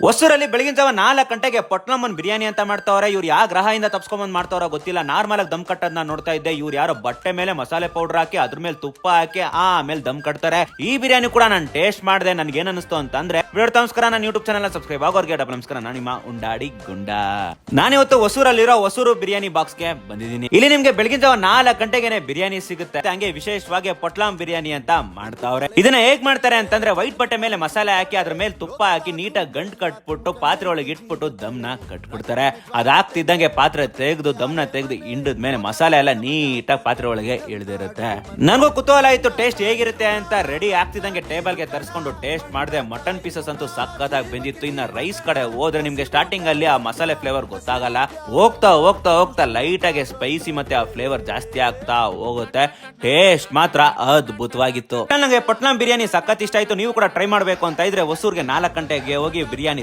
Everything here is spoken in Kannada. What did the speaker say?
ಹೊಸೂರಲ್ಲಿ ಬೆಳಗಿನ ಜಾವ 4 ಗಂಟೆಗೆ ಪೊಟ್ಲಮ್ಮನ್ ಬಿರಿಯಾನಿ ಅಂತ ಮಾಡ್ತಾವ್ರೆ. ಇವ್ರು ಯಾವ ಗ್ರಹದಿಂದ ತಪ್ಸ್ಕೊಂಡ್ ಮಾಡ್ತಾವ್ರ ಗೊತ್ತಿಲ್ಲ. ನಾರ್ಮಲ್ ಆಗಿ ದಮ್ ಕಟ್ಟೋದನ್ನ ನೋಡ್ತಾ ಇದ್ದೆ. ಇವ್ರು ಯಾರೋ ಬಟ್ಟೆ ಮೇಲೆ ಮಸಾಲೆ ಪೌಡರ್ ಹಾಕಿ ಅದ್ರ ಮೇಲೆ ತುಪ್ಪ ಹಾಕಿ ಆಮೇಲೆ ದಮ್ ಕಟ್ತಾರೆ. ಈ ಬಿರಿಯಾನಿ ಕೂಡ ನಾನು ಟೇಸ್ಟ್ ಮಾಡಿದೆ. ನನ್ಗೆ ಏನ್ ಅನಿಸ್ತು ಅಂತಂದ್ರೆ ನಮಸ್ಕಾರ, ನಾನು ಯೂಟ್ಯೂಬ್ ಚಾನಲ್ ಸಬ್ಸ್ಕ್ರೈಬ್ ಆಗೋರ್ಗೆ ನಮಸ್ಕಾರ. ನಾನು ನಿಮ್ಮ ಉಂಡಾಡಿ ಗುಂಡ. ನಾನಿವತ್ತು ಹೊಸೂರಲ್ಲಿರೋ ಹೊಸೂರು ಬಿರಿಯಾನಿ ಬಾಕ್ಸ್ ಗೆ ಬಂದಿದ್ದೀನಿ. ಇಲ್ಲಿ ನಿಮ್ಗೆ ಬೆಳಗಿನ ಜಾವ 4 ಗಂಟೆಗೆ ಬಿರಿಯಾನಿ ಸಿಗುತ್ತೆ. ಹಂಗೆ ವಿಶೇಷವಾಗಿ ಪೊಟ್ಲಾಮ್ ಬಿರಿಯಾನಿ ಅಂತ ಮಾಡ್ತಾವ್ರೆ. ಇದನ್ನ ಹೇಗ್ ಮಾಡ್ತಾರೆ ಅಂತಂದ್ರೆ ವೈಟ್ ಬಟ್ಟೆ ಮೇಲೆ ಮಸಾಲೆ ಹಾಕಿ ಅದ್ರ ಮೇಲೆ ತುಪ್ಪ ಹಾಕಿ ನೀಟಾಗಿ ಗಂಟು ಕಟ್ಬಿಟ್ಟು ಪಾತ್ರೆ ಒಳಗೆ ಇಟ್ಬಿಟ್ಟು ದಮ್ನ ಕಟ್ಬಿಡ್ತಾರೆ. ಅದಾಗ್ತಿದ್ದಂಗೆ ಪಾತ್ರೆ ತೆಗೆದು ದಮ್ನ ತೆಗೆದು ಹಿಂಡದ ಮೇಲೆ ಮಸಾಲೆ ಎಲ್ಲ ನೀಟಾಗಿ ಪಾತ್ರೆ ಒಳಗೆ ಇಳಿದಿರುತ್ತೆ. ನನಗೂ ಕುತೂಹಲ ಆಯ್ತು ಟೇಸ್ಟ್ ಹೇಗಿರುತ್ತೆ ಅಂತ. ರೆಡಿ ಆಗ್ತಿದ್ದಂಗೆ ಟೇಬಲ್ ಗೆ ತರಿಸ್ಕೊಂಡು ಟೇಸ್ಟ್ ಮಾಡಿದೆ. ಮಟನ್ ಪೀಸಸ್ ಅಂತೂ ಸಕ್ಕತ್ತಾಗಿ ಬೆಂದಿತ್ತು. ಇನ್ನ ರೈಸ್ ಕಡೆ ಹೋದ್ರೆ ನಿಮ್ಗೆ ಸ್ಟಾರ್ಟಿಂಗ್ ಅಲ್ಲಿ ಆ ಮಸಾಲೆ ಫ್ಲೇವರ್ ಗೊತ್ತಾಗಲ್ಲ. ಹೋಗ್ತಾ ಹೋಗ್ತಾ ಹೋಗ್ತಾ ಲೈಟ್ ಆಗಿ ಸ್ಪೈಸಿ ಮತ್ತೆ ಆ ಫ್ಲೇವರ್ ಜಾಸ್ತಿ ಆಗ್ತಾ ಹೋಗುತ್ತೆ. ಟೇಸ್ಟ್ ಮಾತ್ರ ಅದ್ಭುತವಾಗಿತ್ತು. ನಂಗೆ ಪಟ್ನಾಮ್ ಬಿರಿಯಾನಿ ಸಖತ್ ಇಷ್ಟ ಆಯ್ತು. ನೀವು ಕೂಡ ಟ್ರೈ ಮಾಡ್ಬೇಕು ಅಂತ ಇದ್ರೆ ಹೊಸೂರ್ಗೆ 4 ಗಂಟೆಗೆ ಹೋಗಿ ಬಿರಿಯಾನಿ